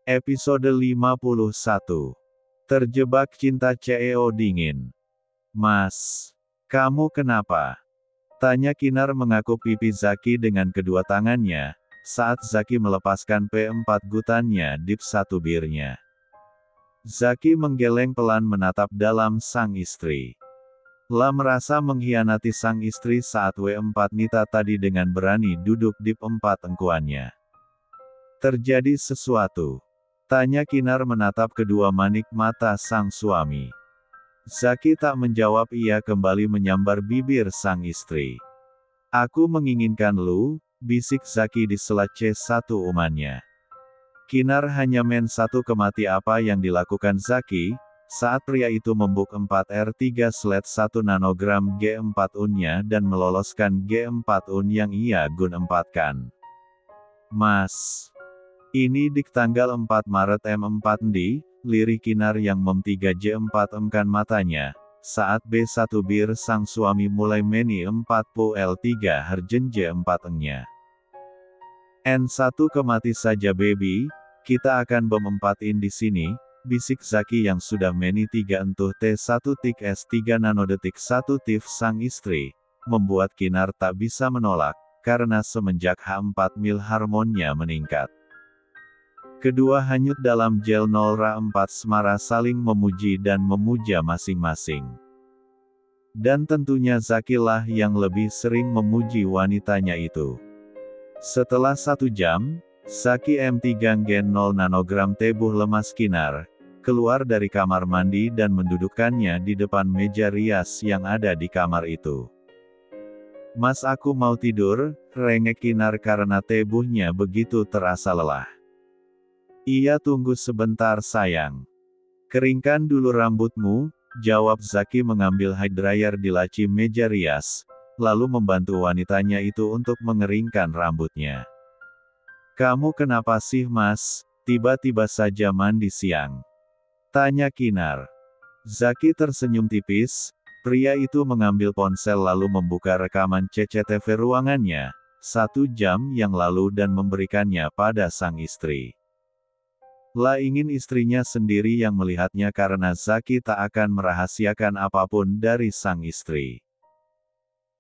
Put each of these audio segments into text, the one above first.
Episode 51. Terjebak cinta CEO dingin. Mas, kamu kenapa? Tanya Kinar mengaku pipi Zaki dengan kedua tangannya, saat Zaki melepaskan P4 gutannya dip satu birnya. Zaki menggeleng pelan menatap dalam sang istri. La merasa mengkhianati sang istri saat W4 Nita tadi dengan berani duduk dip 4 engkuannya. Terjadi sesuatu. Tanya Kinar menatap kedua manik mata sang suami. Zaki tak menjawab, ia kembali menyambar bibir sang istri. Aku menginginkan lu, bisik Zaki di sela C1 umannya. Kinar hanya main satu kemati apa yang dilakukan Zaki, saat pria itu membuk 4R3/1 nanogram G4 unnya dan meloloskan G4 un yang ia gun empatkan. Mas. Ini dik tanggal 4 Maret M4 ndi, lirih Kinar yang mem3J4 emkan matanya, saat B1 bir sang suami mulai meni 40L3 herjen J4 engnya. N1 kemati saja baby, kita akan bom 4 in di sini, bisik Zaki yang sudah meni 3 entuh T1 tik S3 nanodetik 1 tif sang istri, membuat Kinar tak bisa menolak, karena semenjak H4 mil hormonnya meningkat. Kedua hanyut dalam gel 0Ra4 Smara saling memuji dan memuja masing-masing. Dan tentunya Zaki lah yang lebih sering memuji wanitanya itu. Setelah 1 jam, Zaki M3 Gen 0 nanogram tebuh lemas Kinar, keluar dari kamar mandi dan mendudukkannya di depan meja rias yang ada di kamar itu. Mas, aku mau tidur, rengek Kinar karena tebuhnya begitu terasa lelah. Iya, tunggu sebentar sayang. Keringkan dulu rambutmu, jawab Zaki mengambil hair dryer di laci meja rias, lalu membantu wanitanya itu untuk mengeringkan rambutnya. Kamu kenapa sih mas, tiba-tiba saja mandi siang? Tanya Kinar. Zaki tersenyum tipis, pria itu mengambil ponsel lalu membuka rekaman CCTV ruangannya, 1 jam yang lalu dan memberikannya pada sang istri. La ingin istrinya sendiri yang melihatnya karena Zaki tak akan merahasiakan apapun dari sang istri.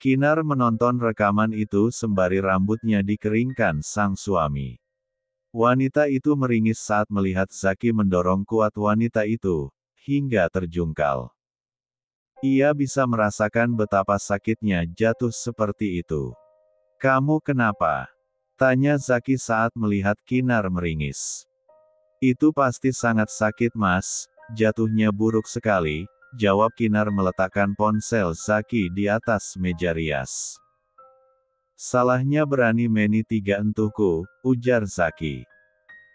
Kinar menonton rekaman itu sembari rambutnya dikeringkan sang suami. Wanita itu meringis saat melihat Zaki mendorong kuat wanita itu, hingga terjungkal. Ia bisa merasakan betapa sakitnya jatuh seperti itu. Kamu kenapa? Tanya Zaki saat melihat Kinar meringis. Itu pasti sangat sakit mas, jatuhnya buruk sekali, jawab Kinar meletakkan ponsel Zaki di atas meja rias. Salahnya berani meni 3 entuhku, ujar Zaki.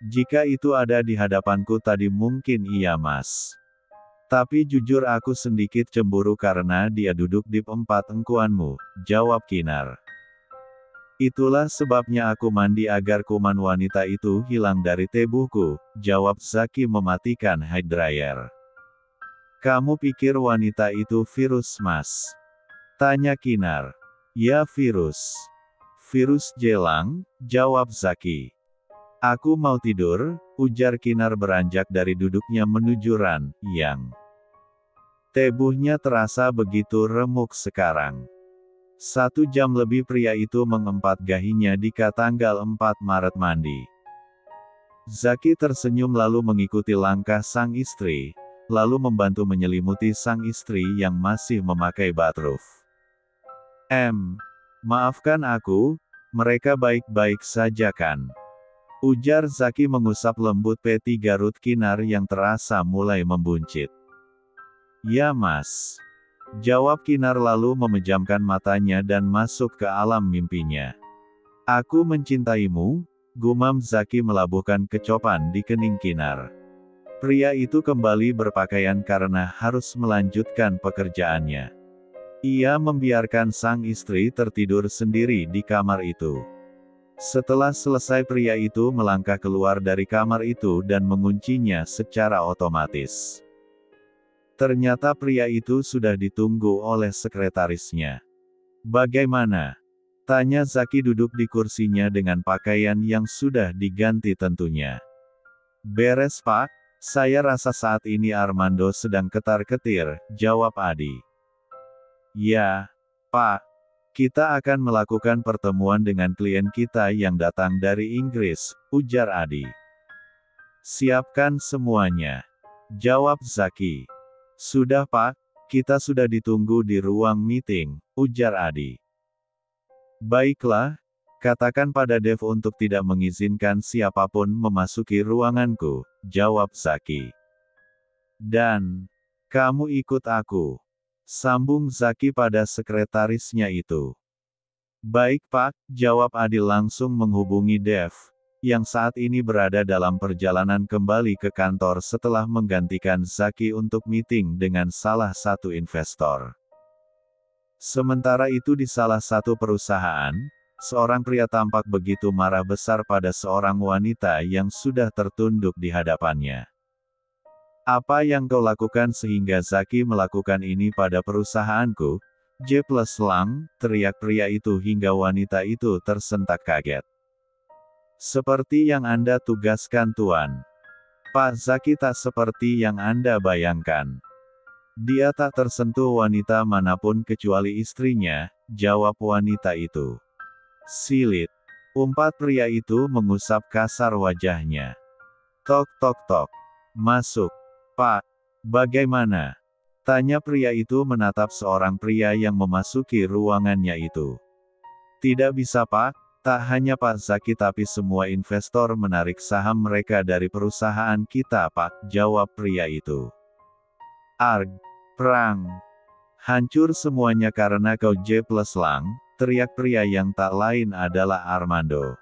Jika itu ada di hadapanku tadi mungkin iya mas. Tapi jujur aku sedikit cemburu karena dia duduk di 4 engkuanmu, jawab Kinar. Itulah sebabnya aku mandi agar kuman wanita itu hilang dari tebuhku, jawab Zaki mematikan hair dryer. Kamu pikir wanita itu virus mas? Tanya Kinar. Ya virus. Virus jelang, jawab Zaki. Aku mau tidur, ujar Kinar beranjak dari duduknya menuju ran, yang tebuhnya terasa begitu remuk sekarang. 1 jam lebih pria itu mengempat gahinya di tanggal 4 Maret mandi. Zaki tersenyum lalu mengikuti langkah sang istri, lalu membantu menyelimuti sang istri yang masih memakai bathrobe. Maafkan aku, mereka baik-baik saja kan? Ujar Zaki mengusap lembut P3 Ruth Kinar yang terasa mulai membuncit. Ya mas. Jawab Kinar lalu memejamkan matanya dan masuk ke alam mimpinya. Aku mencintaimu, gumam Zaki melabuhkan kecopan di kening Kinar. Pria itu kembali berpakaian karena harus melanjutkan pekerjaannya. Ia membiarkan sang istri tertidur sendiri di kamar itu. Setelah selesai pria itu melangkah keluar dari kamar itu dan menguncinya secara otomatis. Ternyata pria itu sudah ditunggu oleh sekretarisnya. Bagaimana? Tanya Zaki duduk di kursinya dengan pakaian yang sudah diganti tentunya. Beres Pak, saya rasa saat ini Armando sedang ketar-ketir, jawab Adi. Ya, Pak. Kita akan melakukan pertemuan dengan klien kita yang datang dari Inggris, ujar Adi. Siapkan semuanya, jawab Zaki. Sudah Pak, kita sudah ditunggu di ruang meeting, ujar Adi. Baiklah, katakan pada Dev untuk tidak mengizinkan siapapun memasuki ruanganku, jawab Zaki. Dan, kamu ikut aku, sambung Zaki pada sekretarisnya itu. Baik Pak, jawab Adi langsung menghubungi Dev, yang saat ini berada dalam perjalanan kembali ke kantor setelah menggantikan Zaki untuk meeting dengan salah satu investor. Sementara itu di salah satu perusahaan, seorang pria tampak begitu marah besar pada seorang wanita yang sudah tertunduk di hadapannya. Apa yang kau lakukan sehingga Zaki melakukan ini pada perusahaanku? J plus Lang, teriak pria itu hingga wanita itu tersentak kaget. Seperti yang Anda tugaskan Tuan. Pak Zaki tak seperti yang Anda bayangkan. Dia tak tersentuh wanita manapun kecuali istrinya, jawab wanita itu. Silit. Umpat pria itu mengusap kasar wajahnya. Tok tok tok. Masuk. Pak. Bagaimana? Tanya pria itu menatap seorang pria yang memasuki ruangannya itu. Tidak bisa Pak, tak hanya Pak Zaki tapi semua investor menarik saham mereka dari perusahaan kita Pak, jawab pria itu. Arg. Perang. Hancur semuanya karena kau J plus Lang, teriak pria yang tak lain adalah Armando.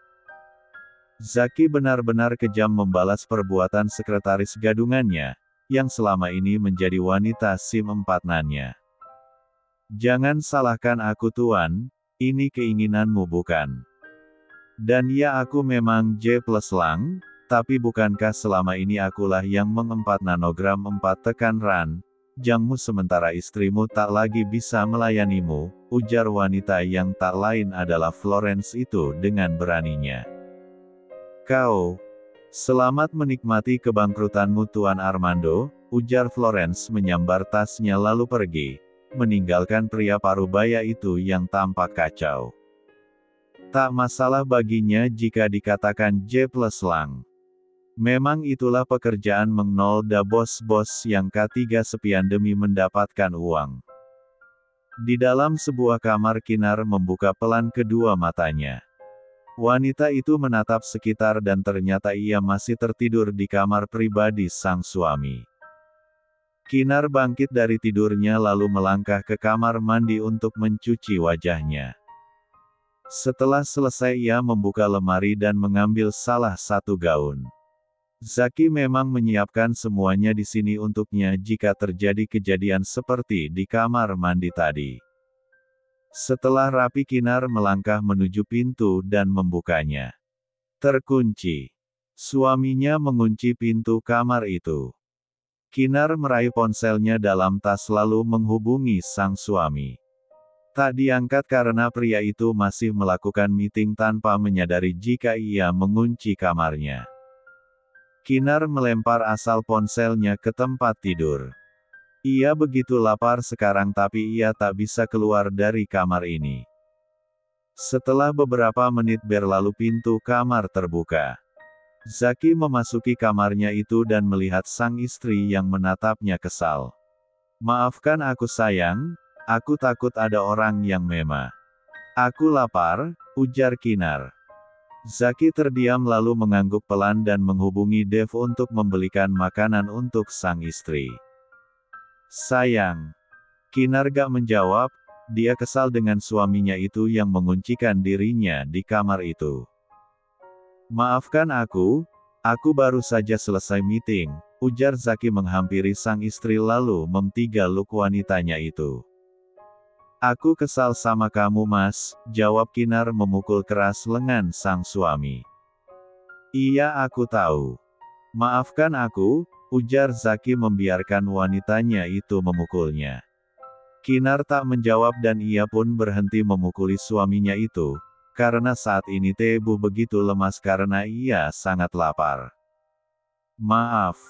Zaki benar-benar kejam membalas perbuatan sekretaris gadungannya, yang selama ini menjadi wanita SIM 4-nannya. Jangan salahkan aku Tuan, ini keinginanmu bukan? Dan ya aku memang J plus Lang, tapi bukankah selama ini akulah yang mengempat nanogram 4 tekan ran, jangmu sementara istrimu tak lagi bisa melayanimu, ujar wanita yang tak lain adalah Florence itu dengan beraninya. Kau, selamat menikmati kebangkrutanmu Tuan Armando, ujar Florence menyambar tasnya lalu pergi, meninggalkan pria parubaya itu yang tampak kacau. Tak masalah baginya jika dikatakan J plus Lang. Memang itulah pekerjaan mengnolda bos-bos yang K3 sepian demi mendapatkan uang. Di dalam sebuah kamar Kinar membuka pelan kedua matanya. Wanita itu menatap sekitar dan ternyata ia masih tertidur di kamar pribadi sang suami. Kinar bangkit dari tidurnya lalu melangkah ke kamar mandi untuk mencuci wajahnya. Setelah selesai ia membuka lemari dan mengambil salah satu gaun. Zaki memang menyiapkan semuanya di sini untuknya jika terjadi kejadian seperti di kamar mandi tadi. Setelah rapi Kinar melangkah menuju pintu dan membukanya. Terkunci. Suaminya mengunci pintu kamar itu. Kinar meraih ponselnya dalam tas lalu menghubungi sang suami. Tak diangkat karena pria itu masih melakukan meeting tanpa menyadari jika ia mengunci kamarnya. Kinar melempar asal ponselnya ke tempat tidur. Ia begitu lapar sekarang tapi ia tak bisa keluar dari kamar ini. Setelah beberapa menit berlalu pintu kamar terbuka. Zaki memasuki kamarnya itu dan melihat sang istri yang menatapnya kesal. Maafkan aku sayang, aku takut ada orang yang mema. Aku lapar, ujar Kinar. Zaki terdiam lalu mengangguk pelan dan menghubungi Dev untuk membelikan makanan untuk sang istri. Sayang. Kinar gak menjawab, dia kesal dengan suaminya itu yang menguncikan dirinya di kamar itu. Maafkan aku baru saja selesai meeting, ujar Zaki menghampiri sang istri lalu memtigaluk wanitanya itu. Aku kesal sama kamu mas, jawab Kinar memukul keras lengan sang suami. Iya aku tahu. Maafkan aku, ujar Zaki membiarkan wanitanya itu memukulnya. Kinar tak menjawab dan ia pun berhenti memukuli suaminya itu, karena saat ini tubuh begitu lemas karena ia sangat lapar. Maaf.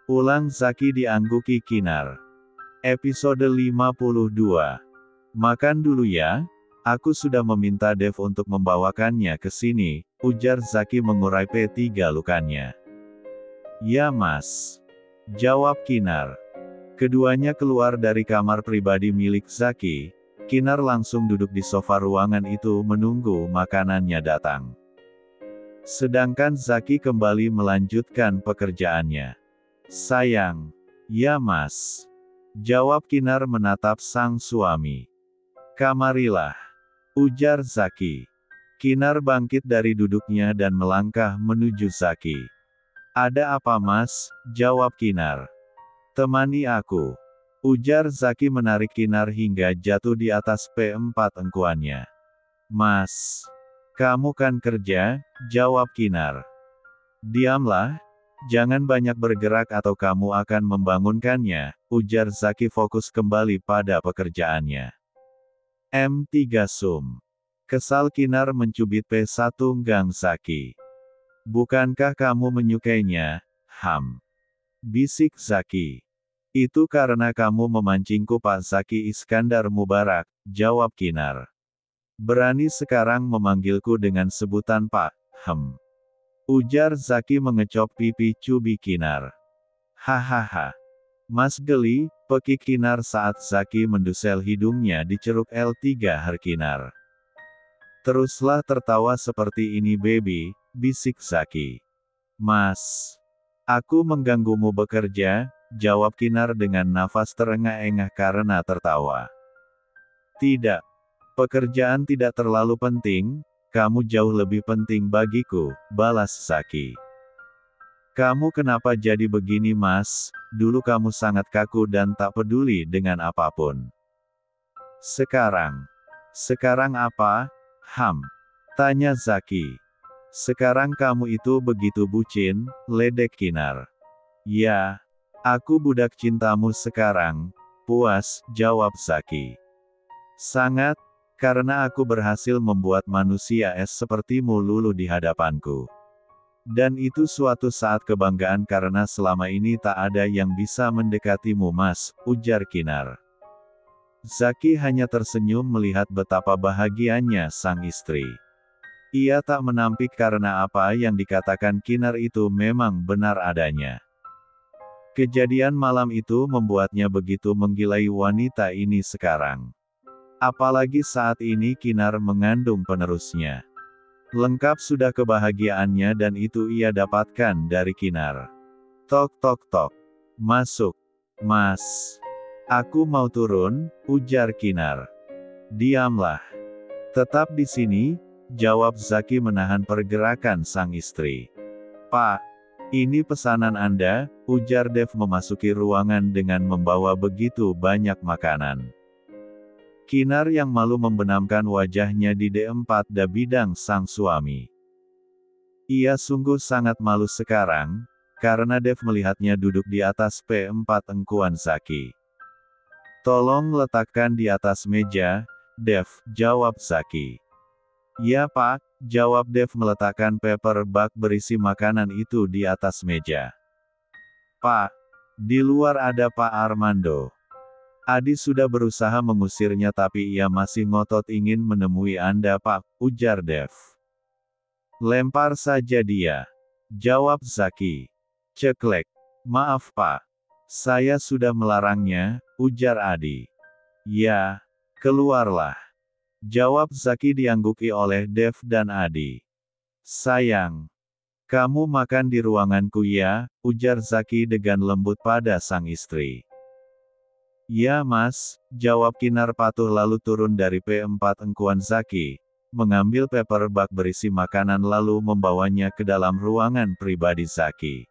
Ulang Zaki diangguki Kinar. Episode 52. Makan dulu ya. Aku sudah meminta Dev untuk membawakannya ke sini, ujar Zaki mengurai P3 lukanya. Ya mas. Jawab Kinar. Keduanya keluar dari kamar pribadi milik Zaki. Kinar langsung duduk di sofa ruangan itu menunggu makanannya datang. Sedangkan Zaki kembali melanjutkan pekerjaannya. Sayang. Ya mas. Jawab Kinar menatap sang suami. Kamarilah. Ujar Zaki. Kinar bangkit dari duduknya dan melangkah menuju Zaki. Ada apa mas? Jawab Kinar. Temani aku. Ujar Zaki menarik Kinar hingga jatuh di atas P4 engkuannya. Mas. Kamu kan kerja? Jawab Kinar. Diamlah. Jangan banyak bergerak atau kamu akan membangunkannya, ujar Zaki fokus kembali pada pekerjaannya. M3 Sum. Kesal Kinar mencubit P1 Gang Zaki. Bukankah kamu menyukainya, Ham? Bisik Zaki. Itu karena kamu memancingku Pak Zaki Iskandar Mubarak, jawab Kinar. Berani sekarang memanggilku dengan sebutan Pak, ujar Zaki mengecop pipi cubi Kinar. Hahaha. Mas geli, pekik Kinar saat Zaki mendusel hidungnya di ceruk L3 Kinar. Teruslah tertawa seperti ini baby, bisik Zaki. Mas. Aku mengganggumu bekerja, jawab Kinar dengan nafas terengah-engah karena tertawa. Tidak. Pekerjaan tidak terlalu penting, kamu jauh lebih penting bagiku, balas Zaki. Kamu kenapa jadi begini mas? Dulu kamu sangat kaku dan tak peduli dengan apapun. Sekarang apa? Tanya Zaki. Sekarang kamu itu begitu bucin, ledek Kinar. Ya, aku budak cintamu sekarang, puas, jawab Zaki. Sangat, karena aku berhasil membuat manusia es sepertimu luluh di hadapanku. Dan itu suatu saat kebanggaan karena selama ini tak ada yang bisa mendekatimu mas, ujar Kinar. Zaki hanya tersenyum melihat betapa bahagianya sang istri. Ia tak menampik karena apa yang dikatakan Kinar itu memang benar adanya. Kejadian malam itu membuatnya begitu menggilai wanita ini sekarang. Apalagi saat ini Kinar mengandung penerusnya. Lengkap sudah kebahagiaannya dan itu ia dapatkan dari Kinar. Tok tok tok. Masuk. Mas. Aku mau turun, ujar Kinar. Diamlah. Tetap di sini, jawab Zaki menahan pergerakan sang istri. Pak. Ini pesanan Anda, ujar Dev memasuki ruangan dengan membawa begitu banyak makanan. Kinar yang malu membenamkan wajahnya di D4 bidang sang suami. Ia sungguh sangat malu sekarang, karena Dev melihatnya duduk di atas P4 engkuan Zaki. Tolong letakkan di atas meja, Dev, jawab Zaki. Ya Pak, jawab Dev meletakkan paper bag berisi makanan itu di atas meja. Pak, di luar ada Pak Armando. Adi sudah berusaha mengusirnya tapi ia masih ngotot ingin menemui Anda Pak, ujar Dev. Lempar saja dia. Jawab Zaki. Ceklek. Maaf Pak. Saya sudah melarangnya, ujar Adi. Ya, keluarlah. Jawab Zaki diangguki oleh Dev dan Adi. Sayang. Kamu makan di ruanganku ya, ujar Zaki dengan lembut pada sang istri. Ya mas, jawab Kinar patuh lalu turun dari P4 engkuan Zaki, mengambil paper bag berisi makanan lalu membawanya ke dalam ruangan pribadi Zaki.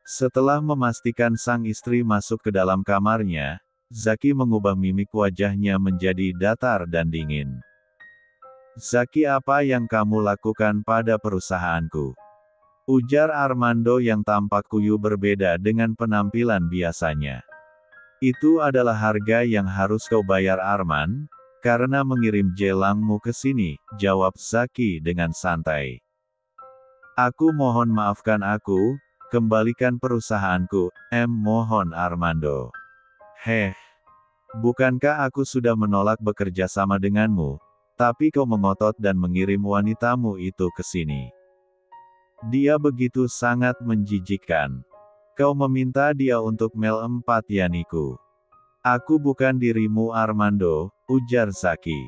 Setelah memastikan sang istri masuk ke dalam kamarnya, Zaki mengubah mimik wajahnya menjadi datar dan dingin. Zaki apa yang kamu lakukan pada perusahaanku? Ujar Armando yang tampak kuyu berbeda dengan penampilan biasanya. Itu adalah harga yang harus kau bayar Arman, karena mengirim jelangmu ke sini, jawab Zaki dengan santai. Aku mohon maafkan aku, kembalikan perusahaanku, mohon Armando. Bukankah aku sudah menolak bekerja sama denganmu, tapi kau mengotot dan mengirim wanitamu itu ke sini. Dia begitu sangat menjijikkan. Kau meminta dia untuk Mel 4 Yaniku. Aku bukan dirimu Armando, ujar Zaki.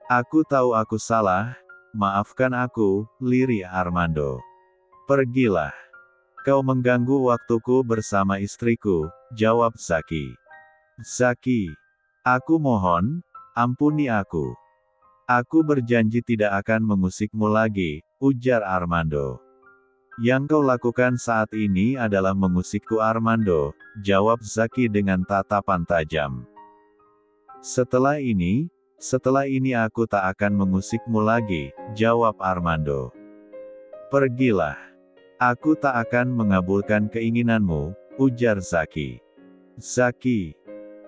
Aku tahu aku salah, maafkan aku, lirih Armando. Pergilah. Kau mengganggu waktuku bersama istriku, jawab Zaki. Zaki. Aku mohon, ampuni aku. Aku berjanji tidak akan mengusikmu lagi, ujar Armando. Yang kau lakukan saat ini adalah mengusikku Armando, jawab Zaki dengan tatapan tajam. Setelah ini aku tak akan mengusikmu lagi, jawab Armando. Pergilah. Aku tak akan mengabulkan keinginanmu, ujar Zaki. Zaki.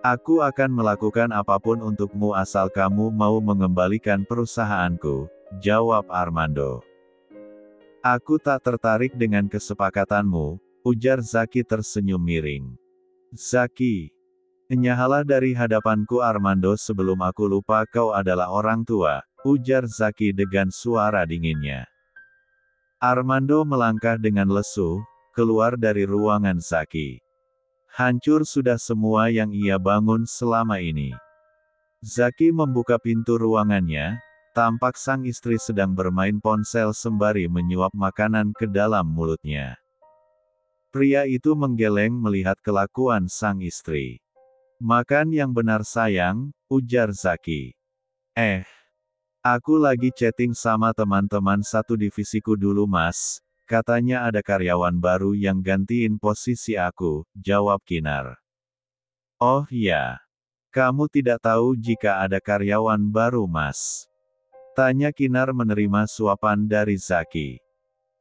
Aku akan melakukan apapun untukmu asal kamu mau mengembalikan perusahaanku, jawab Armando. Aku tak tertarik dengan kesepakatanmu, ujar Zaki tersenyum miring. Zaki. Enyahalah dari hadapanku Armando sebelum aku lupa kau adalah orang tua, ujar Zaki dengan suara dinginnya. Armando melangkah dengan lesu, keluar dari ruangan Zaki. Hancur sudah semua yang ia bangun selama ini. Zaki membuka pintu ruangannya, tampak sang istri sedang bermain ponsel sembari menyuap makanan ke dalam mulutnya. Pria itu menggeleng melihat kelakuan sang istri. Makan yang benar sayang, ujar Zaki. Aku lagi chatting sama teman-teman satu divisiku dulu mas, katanya ada karyawan baru yang gantiin posisi aku, jawab Kinar. Oh ya. Kamu tidak tahu jika ada karyawan baru mas? Tanya Kinar menerima suapan dari Zaki.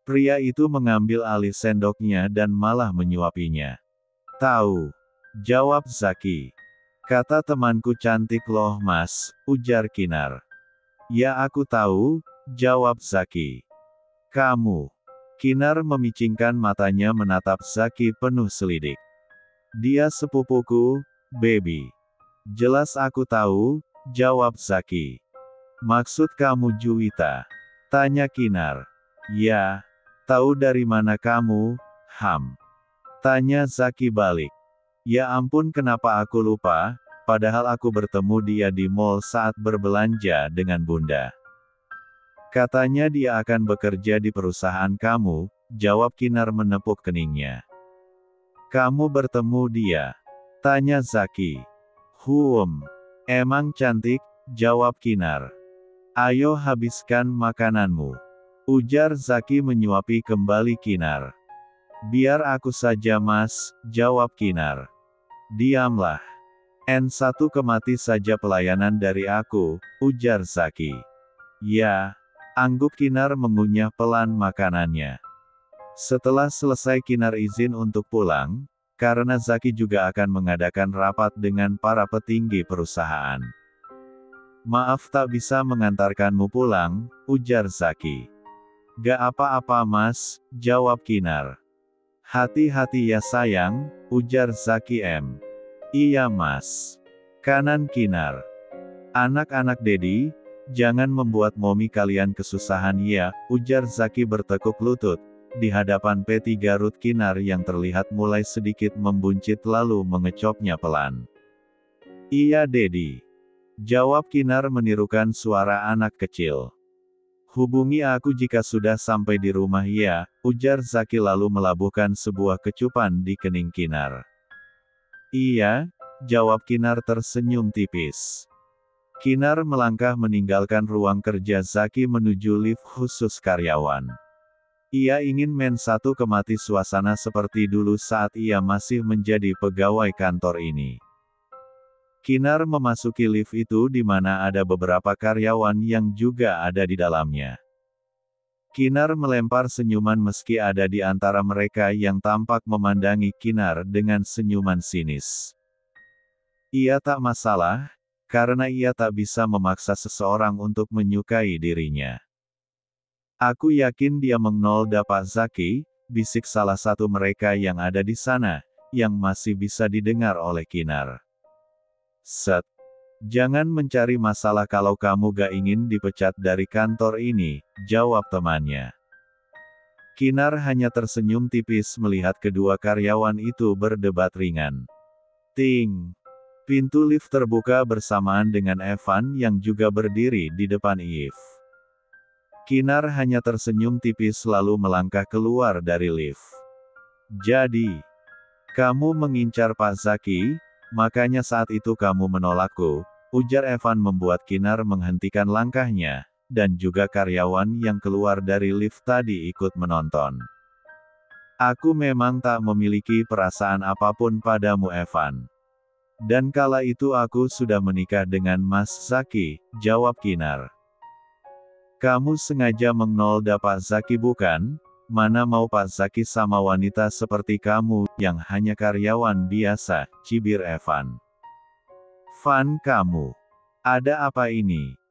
Pria itu mengambil alih sendoknya dan malah menyuapinya. Tahu. Jawab Zaki. Kata temanku cantik loh mas, ujar Kinar. Ya aku tahu, jawab Zaki. Kamu. Kinar memicingkan matanya menatap Zaki penuh selidik. Dia sepupuku, baby. Jelas aku tahu, jawab Zaki. Maksud kamu Juwita? Tanya Kinar. Ya. Tahu dari mana kamu, Ham? Tanya Zaki balik. Ya ampun kenapa aku lupa, padahal aku bertemu dia di mall saat berbelanja dengan bunda. Katanya dia akan bekerja di perusahaan kamu, jawab Kinar menepuk keningnya. Kamu bertemu dia? Tanya Zaki. Emang cantik, jawab Kinar. Ayo habiskan makananmu. Ujar Zaki menyuapi kembali Kinar. Biar aku saja mas, jawab Kinar. Diamlah. N1 kemati saja pelayanan dari aku, ujar Zaki. Ya. Angguk Kinar mengunyah pelan makanannya. Setelah selesai Kinar izin untuk pulang, karena Zaki juga akan mengadakan rapat dengan para petinggi perusahaan. Maaf tak bisa mengantarkanmu pulang, ujar Zaki. Gak apa-apa mas, jawab Kinar. Hati-hati ya sayang, ujar Zaki. Iya mas. Kanan Kinar. Anak-anak Dedi, jangan membuat momi kalian kesusahan ya, ujar Zaki bertekuk lutut, di hadapan P3 Ruth Kinar yang terlihat mulai sedikit membuncit lalu mengecopnya pelan. Iya Dedi. Jawab Kinar menirukan suara anak kecil. Hubungi aku jika sudah sampai di rumah ya, ujar Zaki lalu melabuhkan sebuah kecupan di kening Kinar. Iya, jawab Kinar tersenyum tipis. Kinar melangkah meninggalkan ruang kerja Zaki menuju lift khusus karyawan. Ia ingin Men1 kemati suasana seperti dulu saat ia masih menjadi pegawai kantor ini. Kinar memasuki lift itu di mana ada beberapa karyawan yang juga ada di dalamnya. Kinar melempar senyuman meski ada di antara mereka yang tampak memandangi Kinar dengan senyuman sinis. Ia tak masalah, karena ia tak bisa memaksa seseorang untuk menyukai dirinya. Aku yakin dia mengnol Pak Zaki, bisik salah satu mereka yang ada di sana, yang masih bisa didengar oleh Kinar. Set. Jangan mencari masalah kalau kamu gak ingin dipecat dari kantor ini, jawab temannya. Kinar hanya tersenyum tipis melihat kedua karyawan itu berdebat ringan. Ting. Pintu lift terbuka bersamaan dengan Evan yang juga berdiri di depan Eve. Kinar hanya tersenyum tipis lalu melangkah keluar dari lift. Jadi, kamu mengincar Pak Zaki, makanya saat itu kamu menolakku, ujar Evan membuat Kinar menghentikan langkahnya, dan juga karyawan yang keluar dari lift tadi ikut menonton. Aku memang tak memiliki perasaan apapun padamu Evan. Dan kala itu aku sudah menikah dengan Mas Zaki, jawab Kinar. Kamu sengaja mengnolda Pak Zaki bukan? Mana mau Pak Zaki sama wanita seperti kamu, yang hanya karyawan biasa, cibir Evan. Van kamu. Ada apa ini?